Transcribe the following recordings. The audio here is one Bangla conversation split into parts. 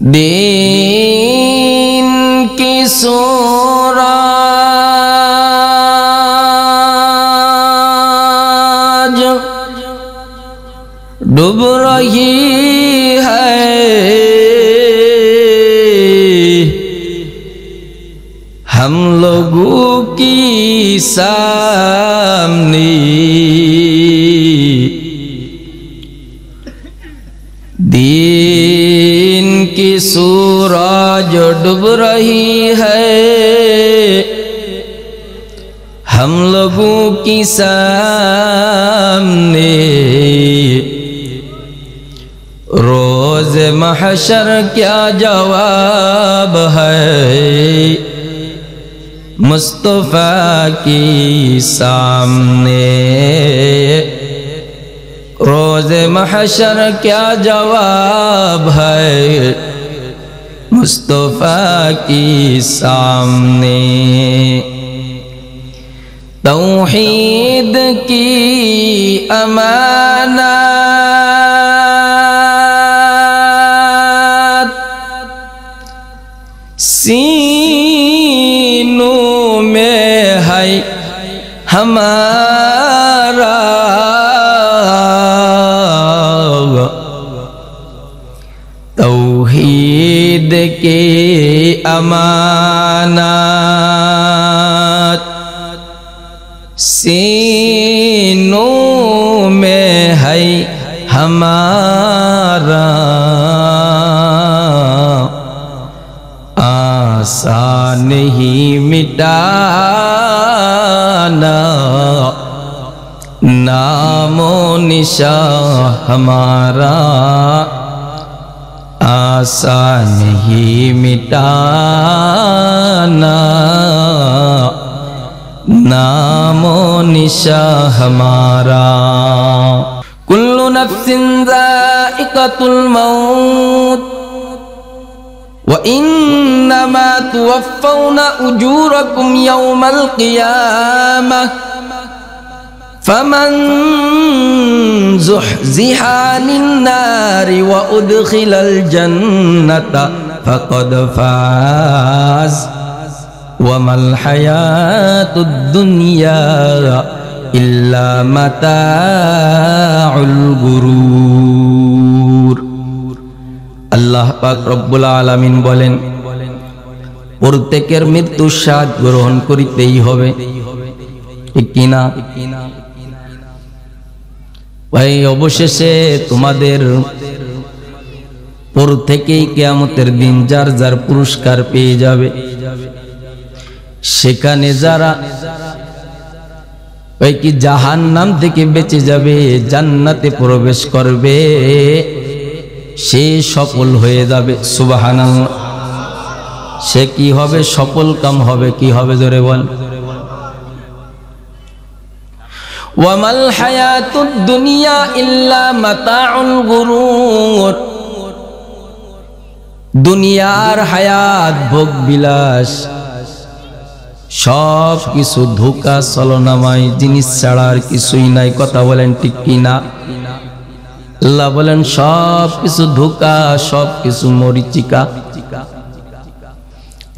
दिन की सूरज डूब रही है, हम लोगों की सामने दिन की सूरज डूब रही है, हम लोगों की सामने रोज महशर क्या जवाब है, मुस्तफा की सामने रोज महशर क्या जवाब है, मुस्तफा की सामने। तौहीद की अमानत सीनों में है हमारा, तौहीद के अमानत सीनों में है हमारा, आसान ही मिटाना नामो निशा हमारा, आसान ही मिटाना नामो निशा हमारा। कुल्लु नफ्सिन ज़ाइक़तुल मौत व इन्नमा तुवफ़्फ़ौना उजूरकुम यौमल क़ियामह फमन ज़ुहज़िहा अन्नारि व उद्ख़िलल जन्नत फ़क़द फ़ाज़ वमल हयातुद दुनिया इल्ला मताउल गुरूर। আল্লাহ পাক রব্বুল আলামিন বলেন, প্রত্যেকের মৃত্যুর স্বাদ গ্রহণ করিতেই হবে, ঠিক কিনা? ভাই, অবশেষে তোমাদের প্রত্যেকেই কিয়ামতের দিন যার যার পুরস্কার পেয়ে যাবে। সেখানে যারা ওই কি জাহান্নাম থেকে বেঁচে যাবে, জান্নাতে প্রবেশ করবে, সে সফল হয়ে যাবে। সুবহানাল্লাহ। সে কি হবে? সফল কাম হবে। কি হবে জোরে বল। ওয়ামাল হায়াতুদ দুনিয়া ইল্লা মাতাউল গুরুর। দুনিয়ার হায়াত, ভোগ বিলাস, সব কিছু ধোঁকা ছলনাময় জিনিস ছাড়া আর কিছুই নাই। কথা বলেন ঠিক কিনা? আল্লাহ বলেন সব কিছু ধোঁকা, সব কিছু মরিচিকা।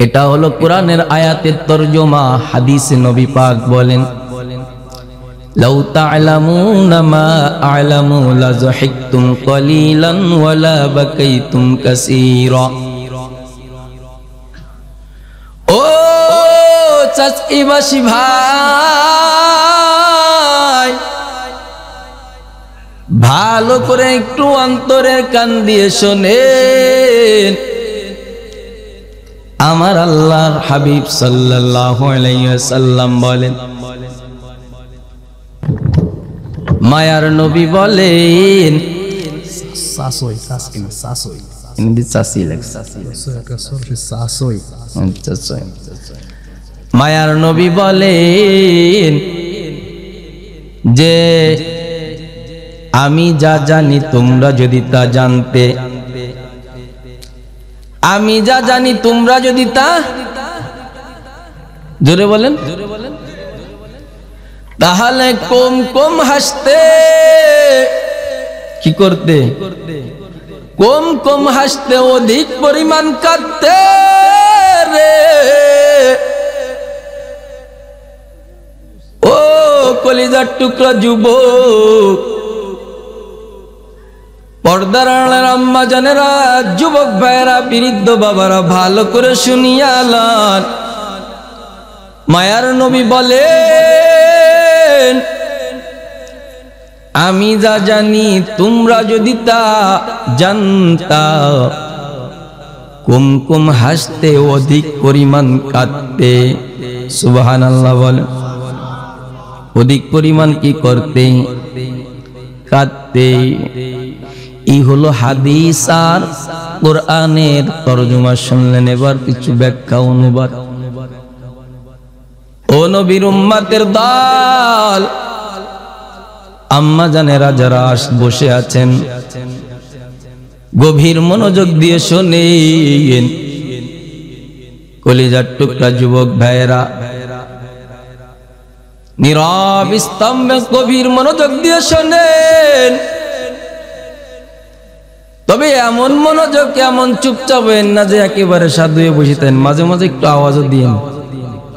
এটা হলো কোরআনের আয়াতের তরজমা। হাদিসে নবী পাক বলেন, লাউ তা'লামুনা মা আ'লামু লাযহিকতুম কলিলান ওয়া লা বাকাইতুম কাসীরা। ও চাচকিবাসী ভাই, ভালো করে একটু অন্তরের কান দিয়ে শোনেন। আমার আল্লাহর হাবিব সাল্লাল্লাহু আলাইহি ওয়াসাল্লাম বলেন, মায়ার নবী বলেন, মায়ার নবী বলেন যে আমি যা জানি তোমরা যদি তা জানতে, আমি যা জানি তোমরা যদি তা, জোরে বলেন, তাহলে কম কম হাসতে, কি করতে? কম কম হাসতে অধিক পরিমাণ কাঁদতে রে। ও কলিজার টুকরা যুবক, পর্দার আড়ালের আম্মা জানেরা, যুবক ভাইয়েরা, বৃদ্ধ বাবারা, ভালো করে শুনিয়ালান। মায়ার নবী বলেন, আমি যা জানি তোমরা যদি তা জানতা, কম কম হাসতে অধিক পরিমাণ কাঁদতে। সুবহানাল্লাহ বলেন। অধিক পরিমাণ কি করতে? কাঁদতে। এই হলো হাদিস আর কোরআনের তরজমা শুনলেন। এবার কিছু ব্যাখ্যা অনুবাদ। ও নবীর উম্মতের দল, আম্মা জানেরা যারা বসে আছেন, গভীর মনোযোগ দিয়ে শোনেন। কলিজার টুকরা যুবক ভাইয়েরা, নীরব স্তম্ভে গভীর মনোযোগ দিয়ে শোনেন। তবে এমন মনোযোগ, এমন চুপচাপ হবেন না যে একেবারে সাধু হয়ে বসেতেন। মাঝে মাঝে একটু আওয়াজও দিন।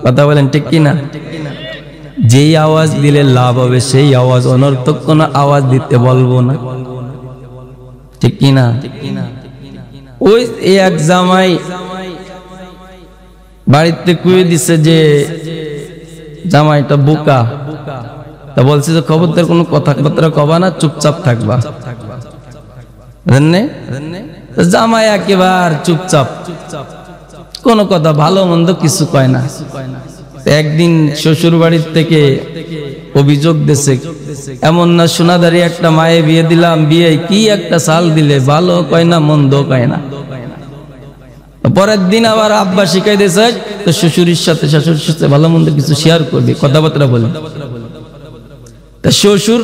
কথা বলেন ঠিক কিনা? যেই আওয়াজ দিলে লাভ হবে সেই আওয়াজ, অনর্থক কোনো আওয়াজ দিতে বলবো না, ঠিক কিনা? ওই এক জামাই বাড়িতে কুয়ে দিছে যে জামাইটা বোকা, তা বলছে যে খবরদার কোনো কথাবার্তা কবা না, চুপচাপ থাকবা। জামাই একেবারে চুপচাপ, কোনো কথা ভালো মন্দ কিছু কয় না। একদিন শ্বশুর বাড়ির থেকে অভিযোগ দিছে, এমন না সোনাদারি একটা মায়ে বিয়ে দিলাম, বিয়ে কি একটা সাল দিলে, ভালো কয় না মন্দ কয় না। পরের দিন আবার আব্বা শিখাই দিয়েছে, তো শ্বশুরের সাথে শাশুড়ির সাথে ভালো মন্দ কিছু শেয়ার করবি, কথাবার্তা বলে। তা শ্বশুর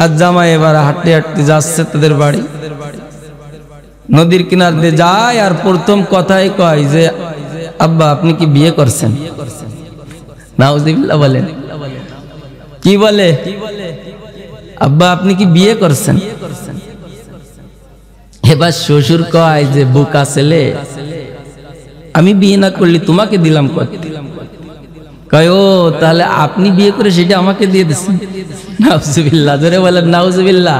আর জামাই এবার হাঁটতে হাঁটতে যাচ্ছে তাদের বাড়ি। নদীর কিনার দিয়ে যায় আর প্রথম কথাই কয় যে, আব্বা আপনি কি বিয়ে করছেন? নাউজুবিল্লাহ বলেন। কি বলে? আব্বা আপনি কি বিয়ে করছেন? এবার শ্বশুর কয় যে, বোকা ছেলে, আমি বিয়ে না করলে তোমাকে দিলাম করতে। কয় ও, তাহলে আপনি বিয়ে করে সেটা আমাকে দিয়ে দিচ্ছেন? নাউজুবিল্লাহ, জোরে বলেন নাউজুবিল্লাহ।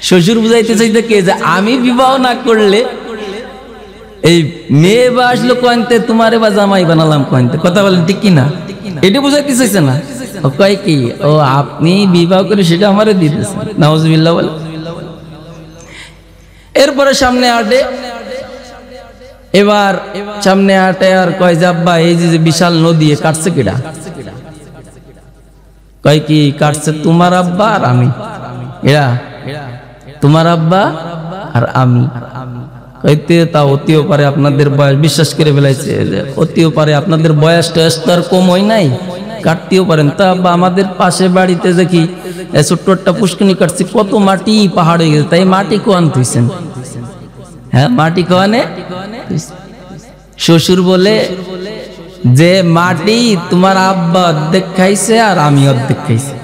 শ্বশুর বুঝাইতে চাইতে কে যে আমি বিবাহ না করলে এই মেয়ে বা আসলো কয়তে, তোমারে বা জামাই বানালাম কয়তে। কথা বলেন ঠিক কিনা? এটা বুঝাইতে চাইছে না। কয় কি, ও আপনি বিবাহ করে সেটা আমারে দিয়ে দিচ্ছেন। নাউজুবিল্লাহ বলে। এরপরে সামনে আটে, এবার সামনে আটে আর কয় যে, আব্বা এই যে বিশাল নদী কাটছে কিডা? কয় কি কাটছে? তোমার আব্বা আর আমি। এরা তোমার আব্বা আর আমি। কইতে তা অতিও পারে আপনাদের বয়স, বিশ্বাস করে ফেলাইছে যে অতিও পারে আপনাদের বয়সটা আর কম হয় নাই, কাটতেও পারেন। তা আব্বা আমাদের পাশে বাড়িতে দেখি ছোট্ট একটা পুষ্কনি কাটছি, কত মাটি পাহাড় হয়ে গেছে, তাই মাটি কোয়ান থইছেন? হ্যাঁ, মাটি কোয়ানে। শ্বশুর বলে যে মাটি তোমার আব্বা অর্ধেক খাইছে আর আমি অর্ধেক খাইছি।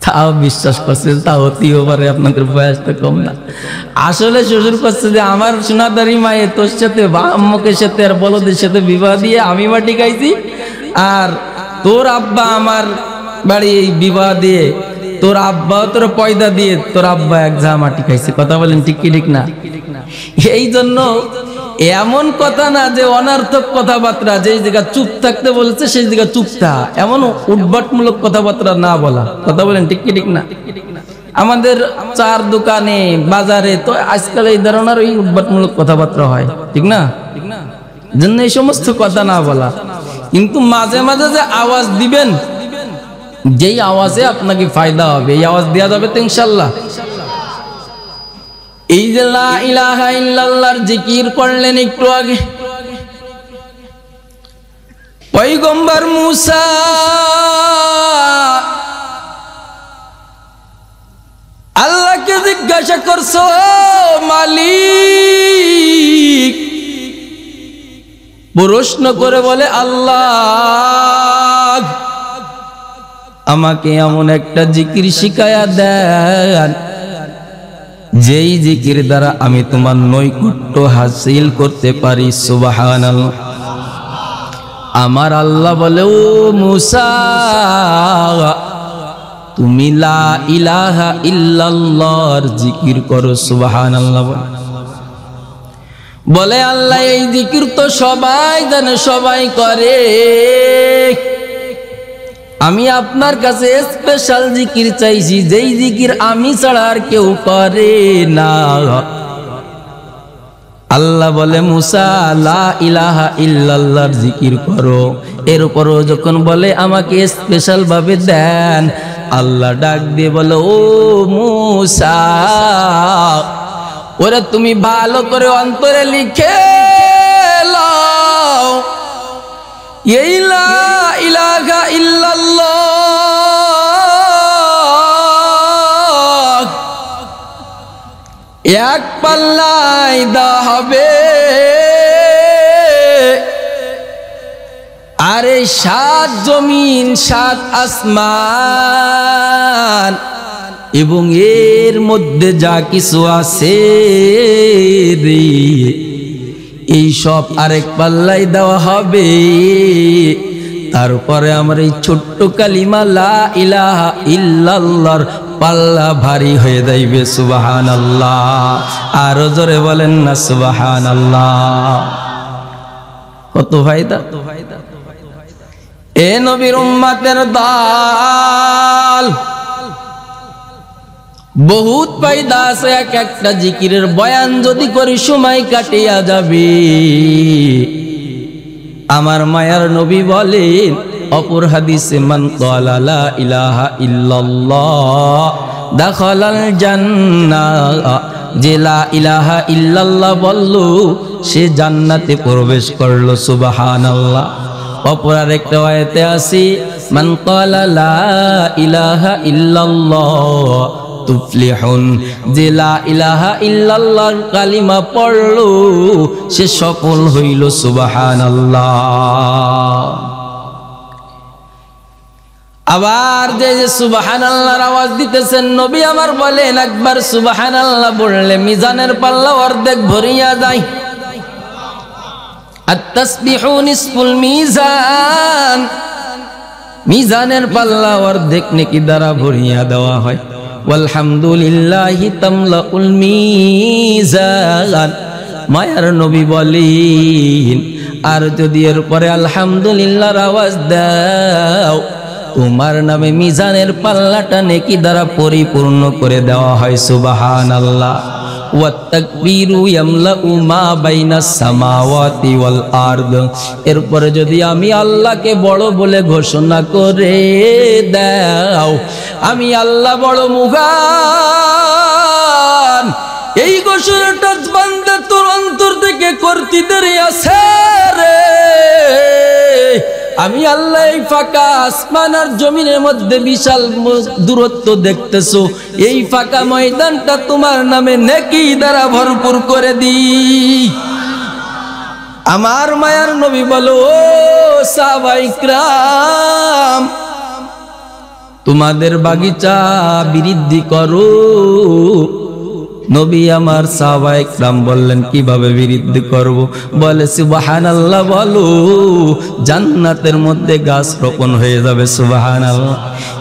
তাও বিশ্বাস করছে, তা হতেও পারে আপনাদের বয়সটা কম না। আসলে শ্বশুর করছে যে আমার সোনাদারি মায়ে তোর সাথে বা আম্মুকের সাথে আর বলদের সাথে বিবাহ দিয়ে আমি মাটি খাইছি, আর তোর আব্বা আমার বাড়ি এই বিবাহ দিয়ে, তোর আব্বা তোর পয়দা দিয়ে তোর আব্বা এক ঝা মাটি খাইছে। কথা বলেন ঠিক কি ঠিক না? এই জন্য এমন কথা না যে অনার্থক কথাবার্তা, যেই জায়গা চুপ থাকতে বলেছে সেই জায়গা চুপ থাকা, এমন উদ্ভটমূলক কথাবার্তা না বলা। কথা বলেন ঠিক কি ঠিক না? আমাদের চার দোকানে বাজারে তো আজকাল এই ধরনের ওই উদ্ভটমূলক কথাবার্তা হয়, ঠিক না? জন্য এই সমস্ত কথা না বলা। কিন্তু মাঝে মাঝে যে আওয়াজ দিবেন, যেই আওয়াজে আপনাকে ফায়দা হবে, এই আওয়াজ দেওয়া যাবে তো ইনশাল্লাহ। এই যে লা ইলাহা ইল্লাল্লাহর জিকির করলেন একটু আগে, পয়গম্বর মুসা আল্লাহকে জিজ্ঞাসা করছো, মালিক, প্রশ্ন করে বলে আল্লাহ আমাকে এমন একটা জিকির শিখায়া দেন যেই জিকির দ্বারা আমি তোমার নৈকট্য হাসিল করতে পারি। সুবহানাল্লাহ। আমার আল্লাহ বলে, ও মুসা, তুমি লা ইলাহা ইল্লাল্লাহর জিকির করো। সুবহানাল্লাহ। বলে আল্লাহ, এই জিকির তো সবাই জানে, সবাই করে, আমি আপনার কাছে স্পেশাল জিকির চাইছি, যেই জিকির আমি ছাড়া আর কেউ করে না। আল্লাহ বলে, মুসা লা ইলাহা ইল্লাল্লাহর জিকির করো। এর উপরও যখন বলে আমাকে স্পেশাল ভাবে দেন, আল্লাহ ডাক দিয়ে বলে, ও মুসা, ওরে তুমি ভালো করে অন্তরে লিখে লাও, এই লা ইলাহা ইল্লাল্লাহ এক পাল্লায় দেওয়া হবে, আরে 7 জমিন 7 আসমান এবং এর মধ্যে যা কিছু আছে রে, এই সব আরেক পাল্লাই দেওয়া হবে। তারপরে আমার এই ছোট্ট কালিমা লা ইলাহা ইল্লাল্লাহর পাল্লা ভারী হয়ে যাইবে। সুবহানাল্লাহ। আরো জোরে বলেন না সুবহানাল্লাহ। কত ফায়দা! এ নবীর উম্মতের দল, বহুত ফায়দা আছে। এক একটা জিকিরের বয়ান যদি করি সময় কাটিয়া যাবে। আমার মায়ার নবী বলেন অপর হাদিসে, মান ক্বালা লা ইলাহা ইল্লাল্লাহ দাখালাল জান্নাহ, যে লা ইলাহা ইল্লাল্লাহ বলল সে জান্নাতে প্রবেশ করলো। সুবহানাল্লাহ। অপর আরেকটা আয়াতে আছে, মান ক্বালা লা ইলাহা ইল্লাল্লাহ তুফলিহুন, যে লা ইলাহা ইল্লাল্লাহর কালিমা পড়লো সে সফল হইল। সুবহানাল্লাহ। আবার যে সুবহানাল্লাহর আওয়াজ দিতেছেন, নবী আমার বলেন একবার সুবহানাল্লাহ বললে মিজানের পাল্লা অর্ধেক ভরিয়া যায়। আত-তাসবিহু নিসফুল মিজান, মিজানের পাল্লা অর্ধেক নেকি দ্বারা ভরিয়া দেওয়া হয়। ওয়ালহামদুলিল্লাহি তামলাউল মিজান, মায়ার নবী বলেন আর যদি এর পরে আলহামদুলিল্লাহর আওয়াজ দাও, তোমার নামে মিজানের পাল্লাটা নেকি দ্বারা পরিপূর্ণ করে দেওয়া হয়। সুবহানাল্লাহ। ওয়াত তাকবীরু ইয়ামলাউ মা বাইনাস সামাওয়াতি ওয়াল আরদ, এরপরে যদি আমি আল্লাহকে বড় বলে ঘোষণা করে দাও, আমি আল্লাহ বড় মহান, এই ঘোষণাটা বান্দা তোর অন্তর থেকে করতে দেরি আছে রে। আমি আল্লাহ এই ফাঁকা আসমান আর জমিনের মধ্যে বিশাল দূরত্ব দেখতেছো, এই ফাঁকা ময়দানটা তোমার নামে নেকি দ্বারা ভরপুর করে দিই। আমার মায়ার নবী বলো, ও সাহাবায়ে কিরাম, তোমাদের বাগিচা বৃদ্ধি করো। নবী আমার সাহাবায়ে কিরাম বললেন কিভাবে বৃদ্ধি করব? বলে সুবহানাল্লাহ বলো, জান্নাতের মধ্যে গাছ রোপণ হয়ে যাবে। সুবহানাল্লাহ।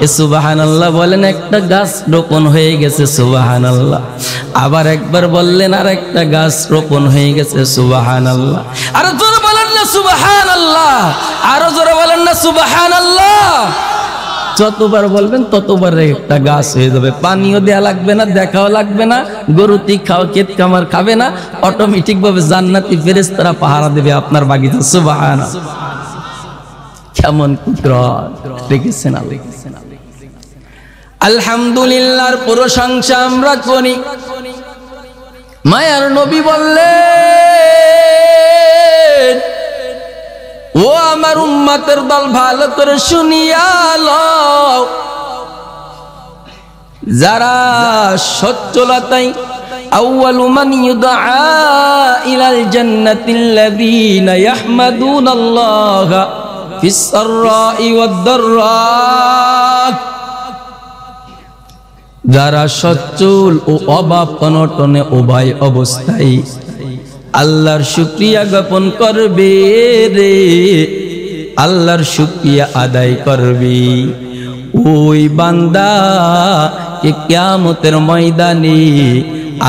এ সুবহানাল্লাহ বলেন, একটা গাছ রোপণ হয়ে গেছে। সুবহানাল্লাহ। আবার একবার বললেন আর একটা গাছ রোপণ হয়ে গেছে। সুবহানাল্লাহ। আরো জোরে বলেন না সুবহানাল্লাহ, আরো জোরে বলেন না সুবহানাল্লাহ। যতবার বলবেন ততবার একটা গাছ হয়ে যাবে। পানিও দেয়া লাগবে না, দেখাও লাগবে না, গরুতি খাও ক্ষেত খামার খাবে না, অটোমেটিক ভাবে জান্নাতি ফেরেশতারা পাহারা দেবে আপনার বাগিচা। সুবহানাল্লাহ। কেমন কুদরত দেখেছেন আল্লাহ। আলহামদুলিল্লাহর প্রশংসা আমরা করি। মায়ার নবী বললেন, ও আমার উম্মতের দল ভালো করে শুনিয়া লও, যারা সচ্ছলতাই আউয়ালু মান ইউদআ ইলাল জান্নাতিল্লাযীনা ইয়াহমাদুনাল্লাহা ফিস সাররাই ওয়াদ দাররা, যারা সচ্ছল ও অভাব অনটনে উভয় অবস্থায় আল্লাহর শুকরিয়া জ্ঞাপন করবে রে, আল্লাহর শুকরিয়া আদায় করবে, ওই বান্দা কে কিয়ামতের ময়দানে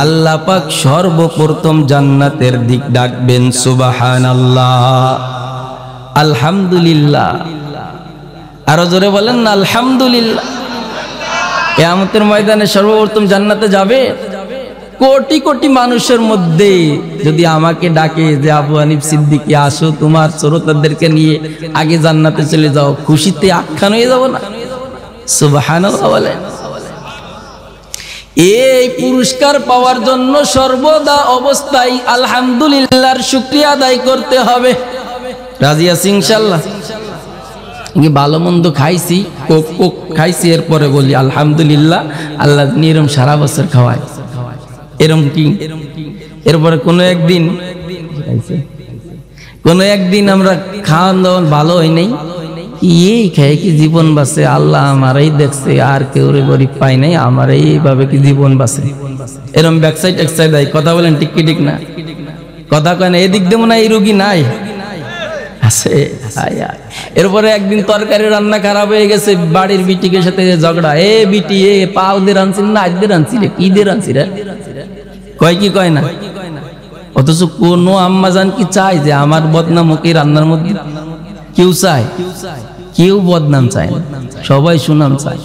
আল্লাহ পাক সর্বপ্রথম জান্নাতের দিক ডাকবেন। সুবহানাল্লাহ, আলহামদুলিল্লাহ। আরো জোরে বলেন না আলহামদুলিল্লাহ। কিয়ামতের ময়দানে সর্বপ্রথম জান্নাতে যাবে। কোটি কোটি মানুষের মধ্যে যদি আমাকে ডাকে যে আবু হানিফ সিদ্দিকী আসো তোমার শ্রোতাদেরকে নিয়ে আগে জান্নাতে চলে যাও, খুশিতে আখ্যান হয়ে যাব না? সুবহানাল্লাহ বলেন। এই পুরস্কার পাওয়ার জন্য সর্বদা অবস্থায় আলহামদুলিল্লাহর শুকরিয়া আদায় করতে হবে। রাজি আছি ইনশাআল্লাহ? ভালো মন্দ খাইছি, কোক কোক খাইছি, এরপরে বলি আলহামদুলিল্লাহ, আল্লাহ নিরম সারা বছর খাওয়ায়, এরম কি? এরপরে কোনো একদিন আমরা খাওয়ান দাওয়ান ভালো হয় নাই, এই খেয়ে কি জীবন বাঁচে? আল্লাহ আমারই দেখছে, আর কেউ গরিব পাই নাই, আমার এইভাবে কি জীবন বাঁচে? এরম ব্যাকসাইড একসাইড দেয়। কথা বলেন ঠিক কি ঠিক না? কথা কয় না? এদিক দেবো না, এই রুগী নাই আছে। এরপরে একদিন তরকারি রান্না খারাপ হয়ে গেছে, বাড়ির বিটিকে সাথে ঝগড়া, এ বিটি এ পাও দিয়ে রানছি না আজ দিয়ে রানছি রে, কি দিয়ে রানছি রে? কয় কি কয় না? অথচ কোন আম্মাজান কি চায় যে আমার বদনাম হোক এই রান্নার মধ্যে? কেউ চায়? কেউ বদনাম চায় না, সবাই সুনাম চায়।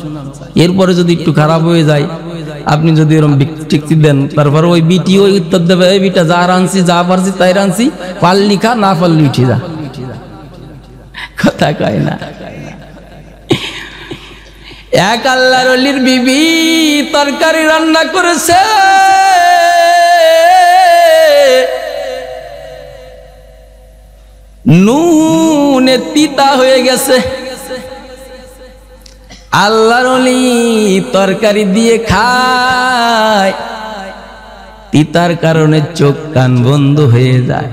এরপরে যদি একটু খারাপ হয়ে যায়, আপনি যদি এরকম টিকটি দেন, তারপর ওই বিটি ওই উত্তর দেবে, এই বিটা যা রানছি যা পারছি তাই রানছি, পারলি খা, না পারলি উঠে যা। কথা কয় না? এক আল্লাহর ওলির বিবি তরকারি রান্না করেছে, নুনে তিতা হয়ে গেছে। আল্লাহর ওলি তরকারি দিয়ে খায়, তিতার কারণে চোখ কান বন্ধ হয়ে যায়।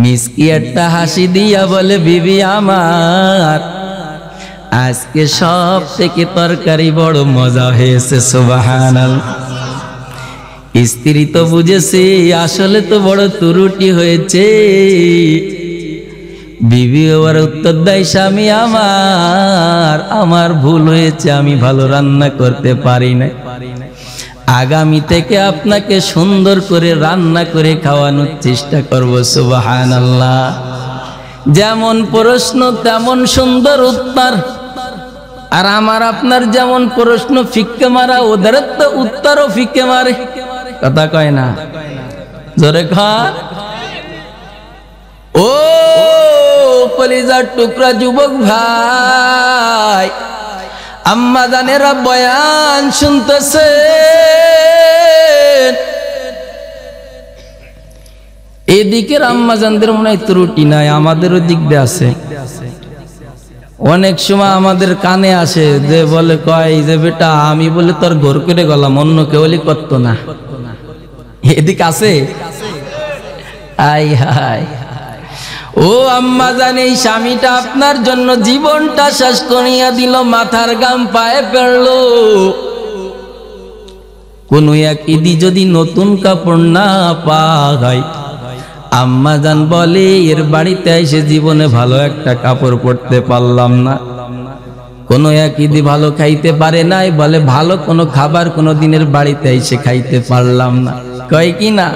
মিসকি একটা হাসি দিয়া বলে, বিবি আমার আজকে সব থেকে তরকারি বড় মজা হয়েছে। সুবহানাল্লাহ। স্ত্রী তো বুঝেছে আসলে তো বড় ত্রুটি হয়েছে। বিবি আবার উত্তর দেয়, স্বামী আমার ভুল হয়েছে, আমি ভালো রান্না করতে পারি না, আগামী থেকে আপনাকে সুন্দর করে রান্না করে খাওয়ানোর চেষ্টা করব। সুবহানাল্লাহ। যেমন প্রশ্ন তেমন সুন্দর উত্তর, আর আমার আপনার যেমন প্রশ্ন ফিক্কে মারা, ওদের তো উত্তরও ফিক্কে মারে। কথা কয় না? জোরে খান। ও কলিজার টুকরা যুবক ভাই, আম্মা জানেরা বয়ান শুনতেছে, এদিকের আম্মা জানদের মনে হয় ত্রুটি নাই, আমাদেরও দিক দিয়ে আছে। অনেক সময় আমাদের কানে আসে যে বলে, কয় যে বেটা আমি বলে তোর ঘর করে গেলাম, অন্য কেউ বলি করত না। এদিক আছে? I high. ও আম্মা জান, এই স্বামীটা আপনার জন্য জীবনটা শেষ করিয়া দিল, মাথার গাম পায়ে ফেললো। কোন এক ঈদি যদি নতুন কাপড় না পায়, আম্মা জান বলে এর বাড়িতে এসে জীবনে ভালো একটা কাপড় পরতে পারলাম না। কোন এক ঈদি ভালো খাইতে পারে নাই, বলে ভালো কোনো খাবার কোনো দিনের বাড়িতে এসে খাইতে পারলাম না। কয় কি না?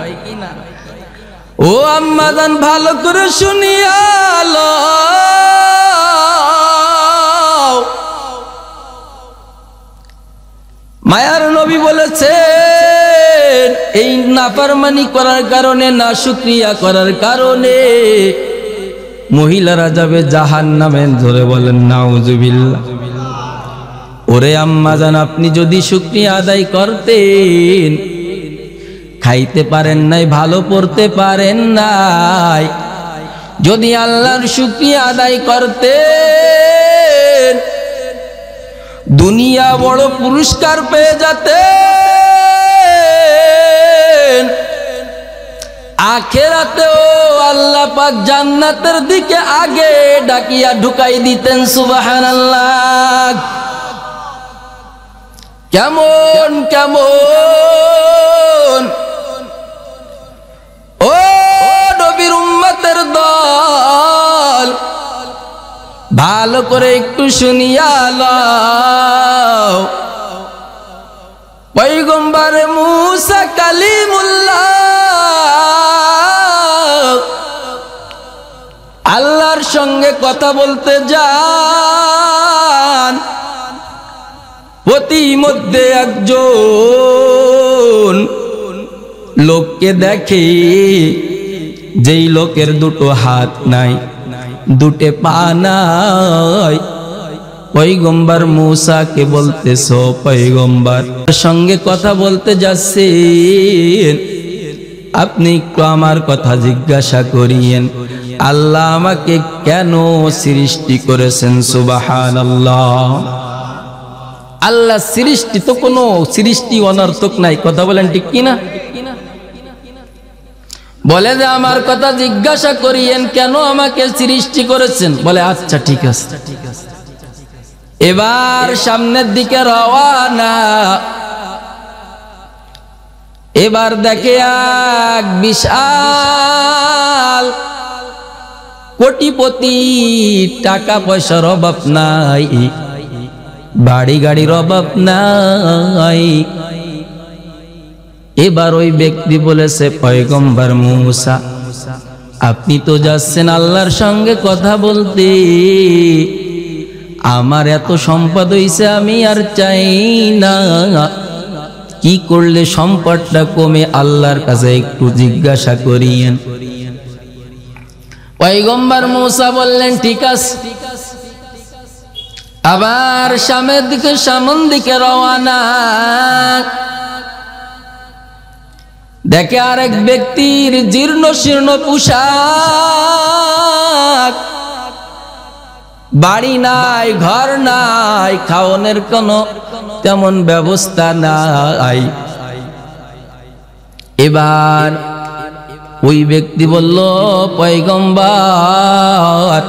ও আম্মা জান ভালো করে শুনিয়ালো, মায়ার নবী বলেছেন এই নাফরমানি করার কারণে, না শুকরিয়া করার কারণে মহিলারা যাবে জাহান্নামে। ধরে বলেন নাউজুবিল্লাহ। ওরে আম্মা জান, আপনি যদি শুকরিয়া আদায় করতেন, খাইতে পারেন নাই, ভালো পড়তে পারেন নাই, যদি আল্লাহর শুকরিয়া আদায় করতেন, দুনিয়া বড় পুরস্কার পেয়ে যেতেন, আখিরাতেও আল্লাহ পাক জান্নাতের দিকে আগে ডাকিয়া ঢুকাই দিতেন। সুবহানাল্লাহ। কেমন কেমন ও নবীর উম্মতের দল, ভালো করে একটু শুনিয়া লও। পয়গম্বর মুসা কালিমুল্লাহ আল্লাহর সঙ্গে কথা বলতে যান, প্রতিমধ্যে একজন লোককে দেখে, যেই লোকের দুটো হাত নাই, দুটো পা নাই। পয়গম্বর মুসাকে বলতেছো, পয়গম্বর সঙ্গে কথা বলতে যাচ্ছেন, আপনি একটু আমার কথা জিজ্ঞাসা করিয়েন, আল্লাহ আমাকে কেন সৃষ্টি করেছেন? সুবহানাল্লাহ। আল্লাহ সৃষ্টি তো কোনো সৃষ্টি অনর্থক নাই, কথা বলেন ঠিক কিনা? বলে যে আমার কথা জিজ্ঞাসা করিয়েন, কেন আমাকে সৃষ্টি করেছেন? বলে আচ্ছা ঠিক আছে। এবার সামনের দিকে রওয়ানা। এবার দেখে এক বিশাল কোটিপতি, টাকা পয়সার অভাব নাই, বাড়ি গাড়ির অভাব নাই। এবার ওই ব্যক্তি বলেছে, পয়গম্বর মুসা আপনি তো যাচ্ছেন আল্লাহর সঙ্গে কথা বলতে, আমার এত সম্পদ হইছে, আমি আর চাই না, কি করলে সম্পদটা কমে? আল্লাহর কাছে একটু জিজ্ঞাসা করিয়েন। পয়গম্বর মুসা বললেন ঠিক আছে। আবার সামনের দিকে রওয়ানা। দেখে আরেক ব্যক্তির জীর্ণ শীর্ণ পোশাক, বাড়ি নাই, ঘর নাই, খাওয়ানোর কোনো তেমন ব্যবস্থা নাই। এবার ওই ব্যক্তি বলল, পয়গম্বর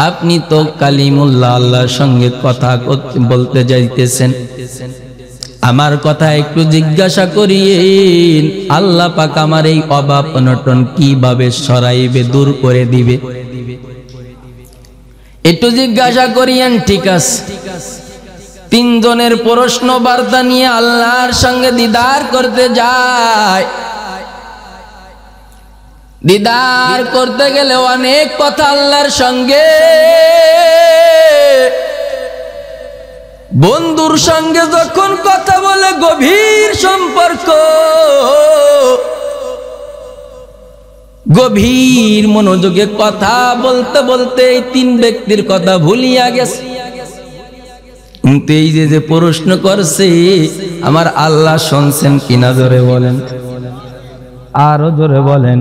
আপনি তো কালিমুল্লাহ আল্লাহর সঙ্গে কথা বলতে যাইতেছেন, আমার কথা একটু জিজ্ঞাসা করিয়েন, আল্লাহ পাক আমার এই অভাব অনটন কিভাবে সরাইবে, দূর করে দিবে, একটু জিজ্ঞাসা করিয়েন। ঠিক আছে। তিনজনের প্রশ্ন বার্তা নিয়ে আল্লাহর সঙ্গে দিদার করতে যায়। দিদার করতে গেলে অনেক কথা আল্লাহর সঙ্গে, বন্ধুর সঙ্গে যখন কথা বলে গভীর সম্পর্ক, গভীর মনোযোগে কথা বলতে বলতে এই তিন ব্যক্তির কথা ভুলিয়া গেছে। কিন্তু এই যে প্রশ্ন করছে, আমার আল্লাহ শুনছেন কিনা জোরে বলেন, আরো জোরে বলেন।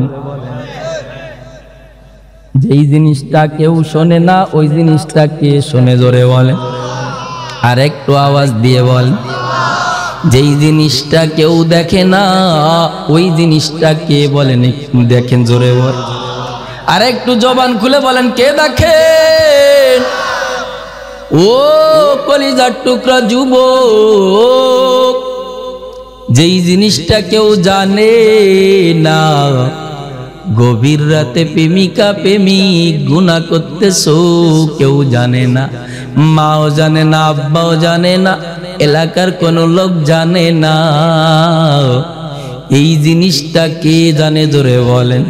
যেই জিনিসটা কেউ শোনে না, ওই জিনিসটা কে শোনে? জোরে বলেন, আর একটু আওয়াজ দিয়ে বল। যেই জিনিসটা কেউ দেখে না, ওই জিনিসটা কে বলেন? দেখেন, জোরে বল। আর একটু জবান খুলে বলেন, কে দেখেন? ও কলিজার টুকরা যুবক, যেই জিনিসটা কেউ জানে না, গভীর রাতে প্রেমিকা প্রেমিক গুনাহ করতেছো, কেউ জানে না, মাও জানে না, আব্বাও জানে না, এলাকার কোনো লোক জানে না, এই জিনিসটা কে জানে? জোরে বলেন।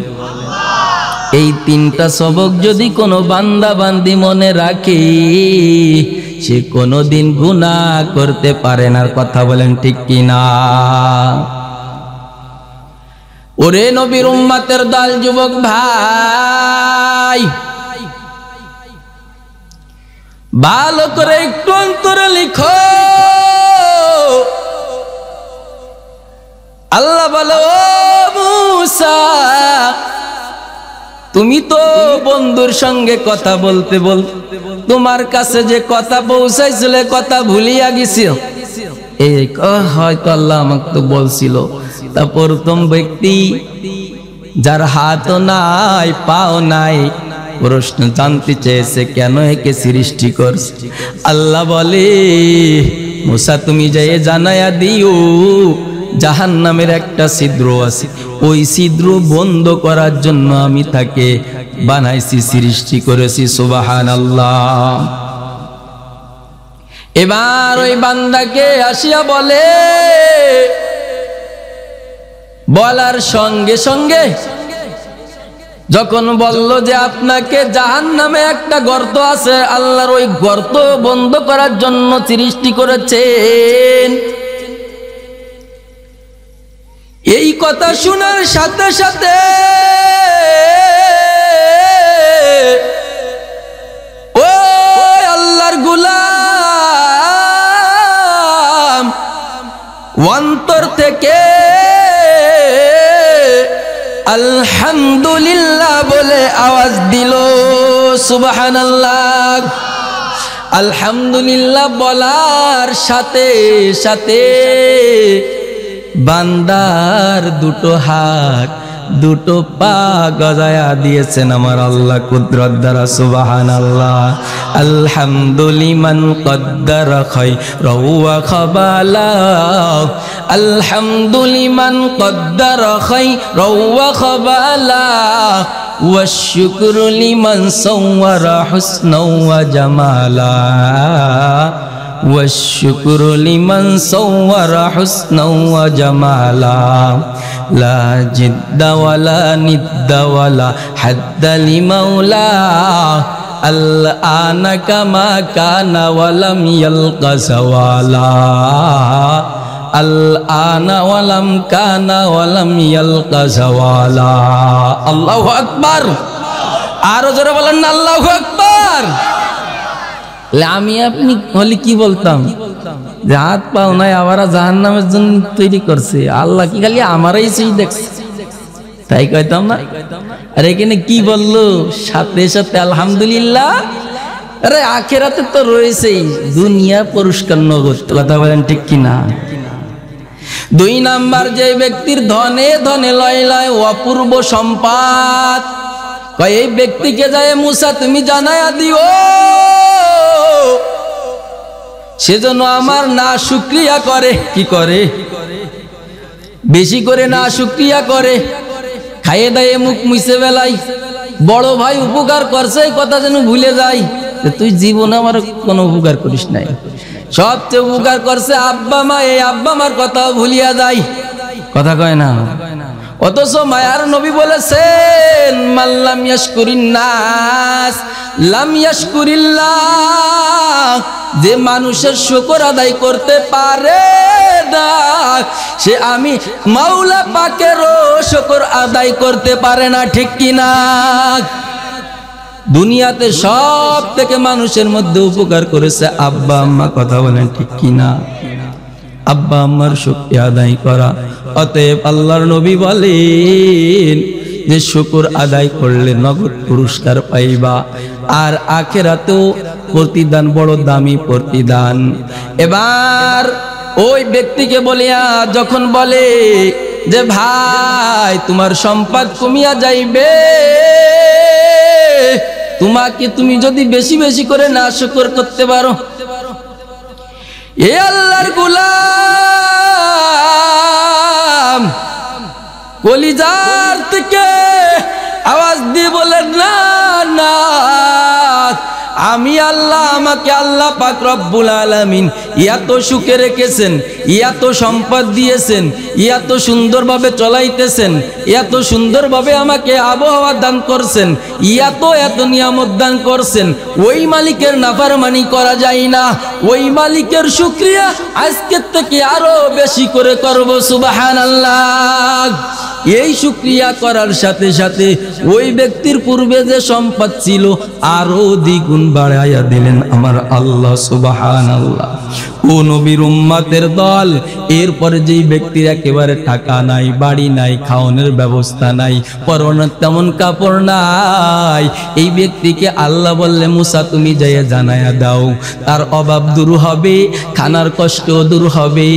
এই তিনটা সবক যদি কোনো বান্দা বান্দি মনে রাখে, সে কোনোদিন গুনাহ করতে পারে না। কথা বলেন ঠিক কিনা? ওরে নবীর উম্মতের দল, যুবক ভাই, ভালো করে একটু অন্তরে লিখো। আল্লাহ বলে, ও মুসা তুমি তো বন্ধুর সঙ্গে কথা বলতে বলতে তোমার কাছে যে কথা পৌঁছাইছিল, কথা ভুলিয়া গেছিল। এই হয়তো আল্লাহ আমাকে তো বলছিল। তা প্রথম ব্যক্তি, যার হাতও নাই পাও নাই, প্রশ্ন জানতে চেয়েছে কেন একে সৃষ্টি করছে। আল্লাহ বলে, ও মুসা তুমি যাই জানায়া দিও জাহান্নামের একটা ছিদ্র আছে, ওই ছিদ্র বন্ধ করার জন্য আমি তাকে বানাইছি, সৃষ্টি করেছি। সুবহানাল্লাহ। এবার ওই বান্দাকে আসিয়া বলে, বলার সঙ্গে সঙ্গে যখন বলল যে আপনাকে জাহান্নামে একটা গর্ত আছে, আল্লাহর ওই গর্ত বন্ধ করার জন্য সৃষ্টি করেছেন, এই কথা শোনার সাথে সাথে ও আল্লাহর গোলাম অন্তর থেকে আলহামদুলিল্লাহ বলে আওয়াজ দিল। সুবহানাল্লাহ। আলহামদুলিল্লাহ বলার সাথে সাথে বান্দার দুটো হাত দুটো পা গজায়া দিয়েছেন আমার আল্লাহ কুদরত দ্বারা। সুবহানাল্লাহ। আলহামদুলিমান কদ্দারা খায়রাও ওয়া খাবালা, আলহামদুলিমান কদ্দারা খায়রাও ওয়া খাবালা, ওয়াশ-শুকরু লিমান সাওয়ারা হুসনাও ওয়া জামালা, والشكر لمن صور حسنا وجمالا، لا جد ولا ند ولا حد لمولاه، الآن كما كان ولم يلق زوالا، الآن ولم كان ولم يلق زوالا। আল্লাহু আকবার। আরো জোরে বলেন না আল্লাহু আকবার। আমি আপনি হলে কি বলতাম যে হাত পাও নাই আবার জাহান্নামের জন্য তৈরি করছে, আল্লাহ কি খালি আমারই সেই দেখছে, তাই কইতাম না? আর এখানে কি বললো সাথে সাথে আলহামদুলিল্লাহ। আরে আখিরাতে তো রয়েছেই দুনিয়া পুরস্কার নগদ, কথা বলেন ঠিক কিনা? দুই নাম্বার, যে ব্যক্তির ধনে ধনে লয় লয় অপূর্ব সম্পদ, এই ব্যক্তিকে যায় মুসা তুমি জানায়া দিও সেজন্য আমার না শুকরিয়া করে। কি করে? বেশি করে না শুকরিয়া করে, খাইয়ে দাইয়ে মুখ মুছে বেলাই, বড় ভাই উপকার করছে এই কথা যেন ভুলে যাই, তুই জীবনে আমার কোনো উপকার করিস নাই। সবচেয়ে উপকার করছে আব্বা মা, এই আব্বা মার কথাও ভুলিয়া যাই, কথা কয় না। অথচ মায়ার নবী বলেছেন মাল্লাম ইয়াশকুরিন নাস লাম ইয়াশকুরিল্লাহ, যে মানুষের শুকর আদায় করতে পারে না সে আমি মাওলা পাকেরও শুকর আদায় করতে পারে না, ঠিক কিনা? দুনিয়াতে সব থেকে মানুষের মধ্যে উপকার করেছে আব্বা আম্মা, কথা বলেন ঠিক কিনা? আব্বা আম্মার শুকরিয়া আদায় করা। অতএব আল্লাহর নবী বলেন যে শুকর আদায় করলে নগদ পুরস্কার পাইবা, আর আখিরাতেও প্রতিদান বড় দামি প্রতিদান। এবার ওই ব্যক্তিকে বলিয়া যখন বলে যে ভাই তোমার সম্পদ কমিয়া যাইবে, তোমাকে তুমি যদি বেশি বেশি করে না শুকর করতে পারো, এ আল্লাহর গোলাম কলিজার থেকে আওয়াজ দিয়ে বলেন না না, আমি আল্লাহ, আমাকে আল্লাহ পাক রব্বুল আলামিন এত সুখে রেখেছেন, এত সম্পদ দিয়েছেন, এত সুন্দরভাবে চলাইতেছেন, এত সুন্দরভাবে আমাকে আবহাওয়া দান করছেন, এত এত নিয়ামত দান করছেন, ওই মালিকের নাফরমানি করা যায় না। ওই মালিকের শুকরিয়া আজকের থেকে আরো বেশি করে করব। সুবহানাল্লাহ। এই শুকরিয়া করার সাথে সাথে ওই ব্যক্তির পূর্বে যে সম্পদ ছিল আরো দ্বিগুণ বাড়াইয়া দিলেন আমার আল্লাহ। সুবহানাল্লাহ। ও নবীর উম্মতের দল, এরপরে যেই ব্যক্তির একেবারে টাকা নাই, বাড়ি নাই, খাওয়ানোর ব্যবস্থা নাই, পরনের তেমন কাপড় নাই, এই ব্যক্তিকে আল্লাহ বললে মুসা তুমি যাইয়া জানায়া দাও, তার অভাব দূর হবে, খানার কষ্ট দূর হবে,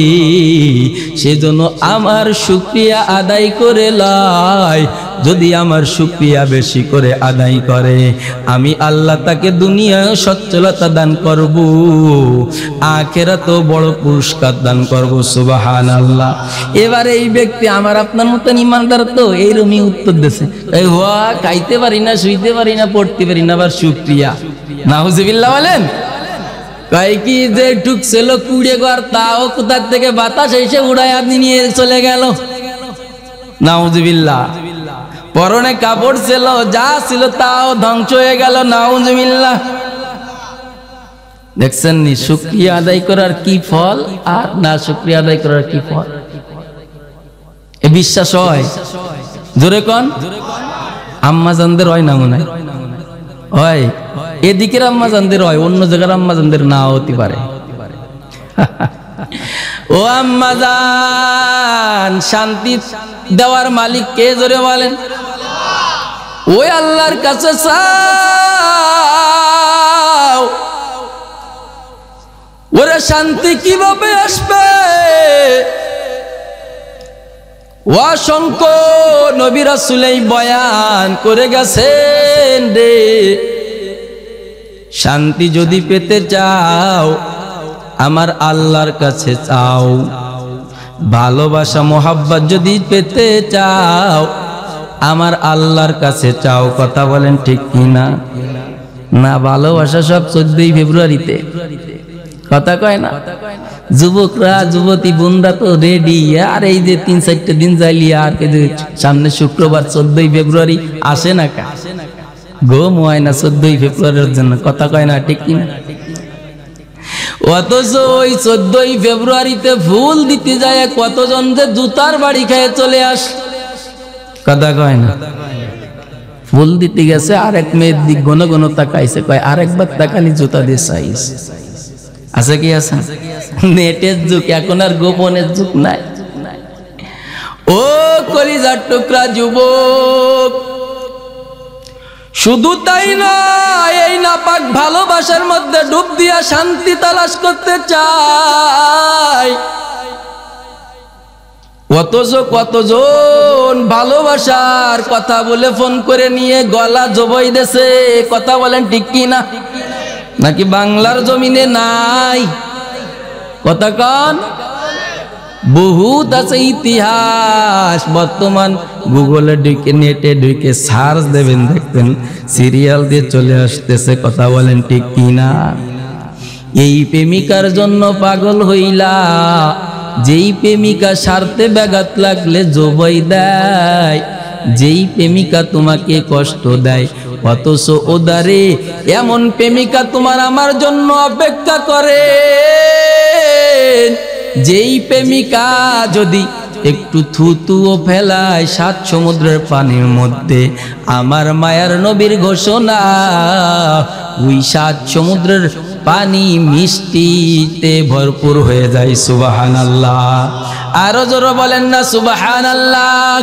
সেজন্য আমার শুকরিয়া আদায় করে লাই, যদি আমার শুকরিয়া বেশি করে আদায় করে, আমি আল্লাহ তাকে দুনিয়ায় সচ্ছলতা দান করব, আখিরাতেও বড় পুরস্কার দান করব। সুবহানাল্লাহ। এবার এই ব্যক্তি আমার আপনার মতন ইমানদার তো এইরকমই উত্তর দিয়েছে, এই হওয়া খাইতে পারি না, শুইতে পারি না, পড়তে পারি না, আবার শুকরিয়া। নাউজুবিল্লাহ বলেন। কয় কি যে ঢুকছিল কুড়ে ঘর, তাও কোথার থেকে বাতাস এসে উড়ায় আপনি নিয়ে চলে গেল। নাউজুবিল্লাহ। পরনে কাপড় ছিল, যা ছিল তাও ধ্বংস হয়ে গেল। নাউজুবিল্লাহ। দেখছেন নি শুকরিয়া আদায় করার কি ফল আর না শুকরিয়া আদায় করার কি ফল। এ বিশ্বাস হয়? জোরে কোন। আম্মাজানদের হয় না মনে হয়? এদিকের আম্মাজানদের হয়, অন্য জায়গার আম্মাজানদের না হতে পারে। ও আম্মাজান, শান্তি দেওয়ার মালিক কে? জোরে বলেন। ওই আল্লাহর কাছে চাও। ওরে শান্তি কিভাবে আসবে? অসংখ্য নবী রাসূলেই বয়ান করে গেছেন রে, শান্তি যদি পেতে চাও আমার আল্লাহর কাছে চাও, ভালোবাসা মোহাব্বত যদি পেতে চাও আমার আল্লাহর কাছে চাও। কথা বলেন ঠিক কিনা? না, ভালোবাসা সব 14ই ফেব্রুয়ারিতে, কথা কয় না। যুবকরা যুবতী বোনরা তো রেডি, আর এই যে 3-4টা দিন যাইলি, আর সামনে শুক্রবার 14ই ফেব্রুয়ারি আসে না কা ঘুম হয় না 14ই ফেব্রুয়ারির জন্য, কথা কয় না ঠিক কিনা? অথচ ওই 14ই ফেব্রুয়ারিতে ফুল দিতে যায় কতজন যে জুতার বাড়ি খেয়ে চলে আস, কথা কয় না। ফুল দিতে গেছে, আরেক মেয়ের দিক ঘন ঘন তাকাইছে, কয় আরেকবার তাকানি জুতা দিয়ে চাইস। আছে কি আছে? নেটের যুগ এখন, আর গোপনের যুগ নাই। ও কলিজার টুকরা যুবক, শুধু তাই না, এই নাপাক ভালোবাসার মধ্যে ডুব দিয়া শান্তি তালাশ করতে চাই, অথচ কতজন ভালোবাসার কথা বলে ফোন করে নিয়ে গলা জবাই দেছে। কথা বলেন ঠিক কি না? নাকি বাংলার জমিনে নাই? কথা কন। বহুত আছে ইতিহাস। বর্তমান গুগলে ঢুকে, নেটে ঢুকে সার্চ দেবেন, দেখবেন সিরিয়াল দিয়ে চলে আসতেছে। কথা বলেন ঠিক কিনা? এই প্রেমিকার জন্য পাগল হইলা, যেই প্রেমিকা স্বার্থে ব্যাঘাত লাগলে জবাই দেয়, যেই প্রেমিকা তোমাকে কষ্ট দেয়, অথচ ওদারে এমন প্রেমিকা তোমার আমার জন্য অপেক্ষা করে। যেই প্রেমিকা যদি একটু থুতুও ফেলায় 7 সমুদ্রের পানির মধ্যে, আমার মায়ার নবীর ঘোষণা, ওই 7 সমুদ্রের পানি মিষ্টিতে ভরপুর হয়ে যায়। সুবহানাল্লাহ। আরো জোরে বলেন না সুবহানাল্লাহ।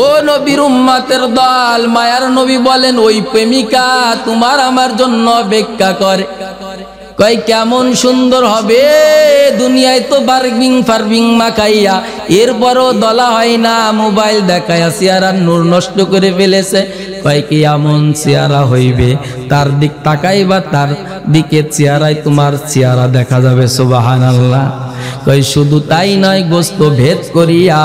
ও নবীর উম্মতের দল, মায়ার নবী বলেন ওই প্রেমিকা তোমার আমার জন্য অপেক্ষা করে। কয় কেমন সুন্দর হবে, দুনিয়ায় তো বার্বিং ফার্বিং মাখাইয়া, এরপরও দলা হয় না, মোবাইল দেখাইয়া চেহারার নূর নষ্ট করে ফেলেছে। কয় কি এমন চেহারা হইবে, তার দিক তাকাইবা, তার দিকে চেহারায় তোমার চেহারা দেখা যাবে। সুবহানাল্লাহ। কয় শুধু তাই নয়, গোস্ত ভেদ করিয়া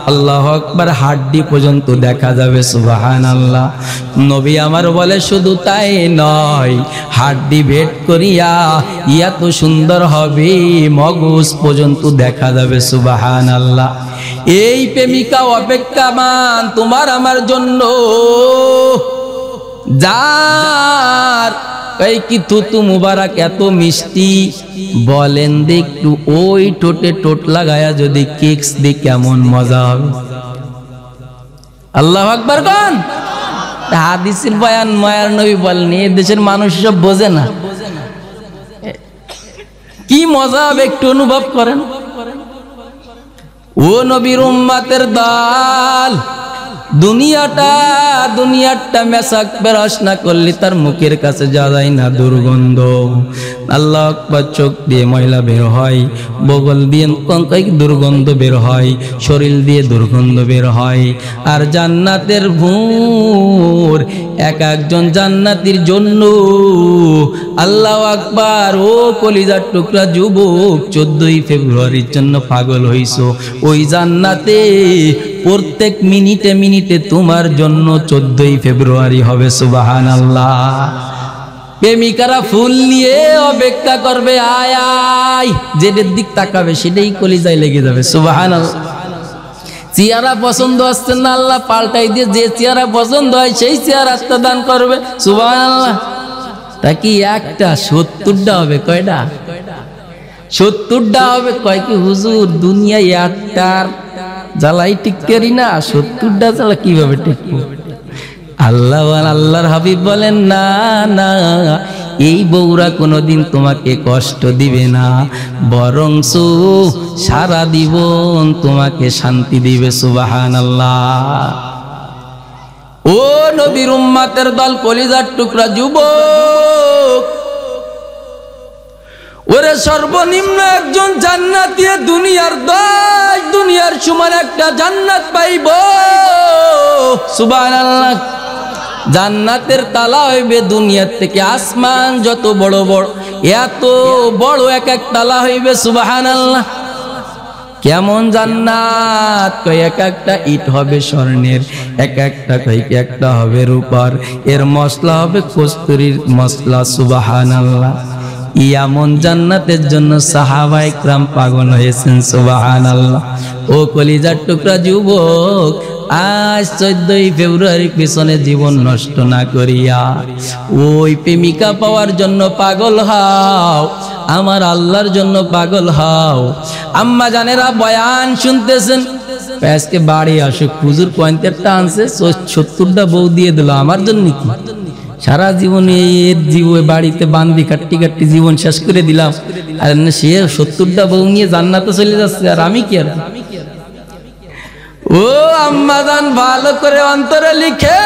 আল্লাহু আকবার হাড্ডি পর্যন্ত দেখা যাবে। সুবহানাল্লাহ। নবী আমার বলে শুধু তাই নয়, হাড্ডি ভেদ করিয়া এত সুন্দর হবে মগজ পর্যন্ত দেখা যাবে। সুবহানাল্লাহ। এই প্রেমিকা অপেক্ষামান তোমার আমার জন্য, যার এই কি থুতু মুবারক এত মিষ্টি, বলেন দেখটু ওই ঠোঁটে ঠোঁট লাগায়া যদি কেকস দি কেমন মজা হবে। আল্লাহু আকবার কোন। হাদিসের বয়ান মায়ার নবী বলেন, এই দেশের মানুষ সব বোঝে না, কি মজা হবে একটু অনুভব করেন। ও নবীর উম্মতের দল, দুনিয়াটা মেশাক বেরাস না করলে তার মুখের কাছে যাওয়া যায় না, দুর্গন্ধ। আল্লাহু আকবার। চোখ দিয়ে ময়লা বের হয়, বগল দিয়ে দুর্গন্ধ বের হয়, শরীর দিয়ে দুর্গন্ধ বের হয়। আর জান্নাতের ভূর এক একজন জান্নাতীর জন্য, আল্লাহু আকবার। ও কলিজার টুকরা যুবক, 14ই ফেব্রুয়ারির জন্য পাগল হইছো। ওই জান্নাতে প্রত্যেক মিনিটে মিনিটে তোমার জন্য 14ই ফেব্রুয়ারি হবে। সুবহানাল্লাহ। প্রেমিকারা ফুল নিয়ে অপেক্ষা করবে, আয় আয়, যেটার দিক তাকাবে সেটাই কলিজায় লেগে যাবে। সুবহানাল্লাহ। চেহারা পছন্দ আসছে না, আল্লাহ পাল্টাই দিয়ে যে চেহারা পছন্দ হয় সেই চেহারা দান করবে। সুবহানাল্লাহ। তা কি একটা 70টা হবে? কয়টা? 70টা হবে। কয় কি হুজুর, দুনিয়ায় একটার জ্বালাই টিকেরি না, 70টা জ্বালা কিভাবে টিকবো? আল্লাহর হাবিব বলেন, না না, এই বউরা কোনোদিন তোমাকে কষ্ট দিবে না, বরং সারা জীবন তোমাকে শান্তি দিবে। সুবহানাল্লাহ। ও নবীর উম্মতের দল, কলিজার টুকরা যুবক, ওরে সর্বনিম্ন একজন জান্নাতি দুনিয়ার সমান একটা জান্নাত পাইব। সুবহানাল্লাহ। জান্নাতের তালা হইবে দুনিয়ার থেকে আসমান যত বড় বড়, এত বড় এক এক তালা হইবে। সুবহানাল্লাহ। কেমন জান্নাত? কয় এক একটা ইট হবে স্বর্ণের, এক একটা একটা হবে রূপার, এর মশলা হবে কস্তুরীর মশলা। সুবহানাল্লাহ। এমন জান্নাতের জন্য সাহাবায়ে কেরাম পাগল হয়েছেন। সুবহানাল্লাহ। ও কলিজার টুকরা যুবক, আজ 14ই ফেব্রুয়ারি পিছনে জীবন নষ্ট না করিয়া ওই প্রেমিকা পাওয়ার জন্য পাগল হও, আমার আল্লাহর জন্য পাগল হও। আম্মা জানেরা বয়ান শুনতেছেন, আজকে বাড়ি আসুক, হুজুর 50টা আনছে, 70টা বউ দিয়ে দিল আমার জন্য কি? সারা জীবনে বাড়িতে বান্দি কাট্টি কাট্টি জীবন শেষ করে দিলাম, আর সে 70টা বউ নিয়ে জান্নাতে চলে যাচ্ছে, আর আমি কি? আর ও আম্মা জান, ভালো করে অন্তরে লিখে,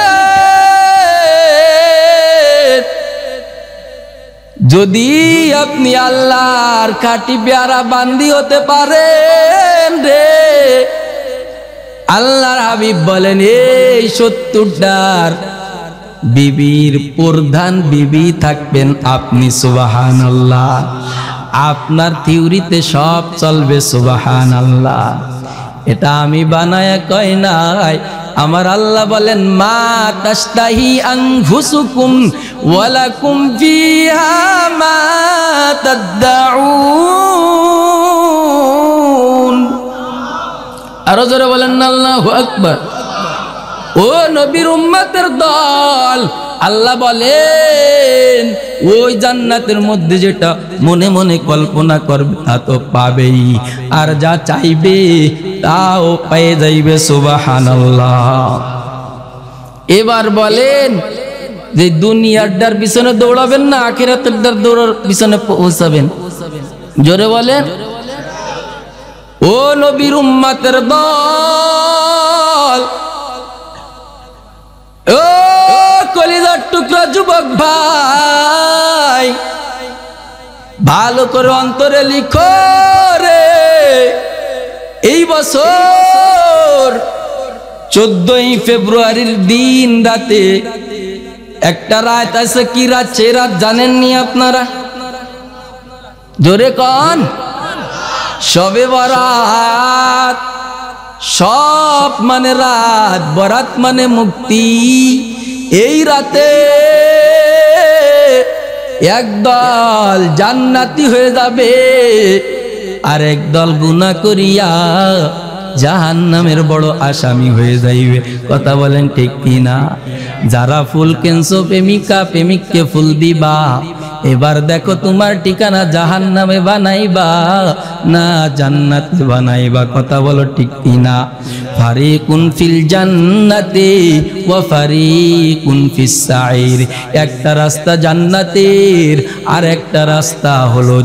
যদি আপনি আল্লাহর খাঁটি পেয়ারা বান্দি হতে পারেন রে, আল্লাহর হাবিব বলেন এই 70টার বিবির প্রধান বিবি থাকবেন আপনি। সুবহানাল্লাহ। আপনার থিওরিতে সব চলবে। সুবহানাল্লাহ। এটা আমি বানায়া কই নাই, আমার আল্লাহ বলেন, মা তাশতাহি আনফুসুকুম ওয়ালাকুম ফিহা মা তাদউন। আরো জোরে বলেন না আল্লাহু আকবার। ও নবীর উম্মতের দল, আল্লাহ বলেন ওই জান্নাতের মধ্যে যেটা মনে মনে কল্পনা করবে তা তো পাবেই, আর যা চাইবে তাও পেয়ে যাইবে। সুবহানাল্লাহ। এবার বলেন যে দুনিয়ার পিছনে দৌড়াবেন না আখিরাতের দৌড়ার পিছনে পৌঁছাবেন? জোরে বলেন। ও নবীর উম্মতের দল, ও কলিজার টুকরা যুবক ভাই, ভালো করে অন্তরে লিখো রে, এই বছর 14ই ফেব্রুয়ারির দিন রাতে একটা রাত আছে। কি রাত? সে রাত জানেননি আপনারা? জোরে কন। শবে বরাত। সব মানে রাত, বরাত মানে মুক্তি। এই রাতে একদল জান্নাতি হয়ে যাবে, আর একদল গুনাহ করিয়া জাহান্নামের বড় আসামি হয়ে যাইবে। কথা বলেন ঠিক কিনা? যারা ফুল কেনছো প্রেমিকা প্রেমিককে ফুল দিবা, এবার দেখো তোমার ঠিকানা জাহান্নামে বানাইবা না জান্নাতে বানাইবা? কথা বলো ঠিক কিনা? ফারিকুন ফিল জান্নাতি ওয়া ফারিকুন ফিস সাইর। একটা রাস্তা জান্নাতের আর একটা রাস্তা হলো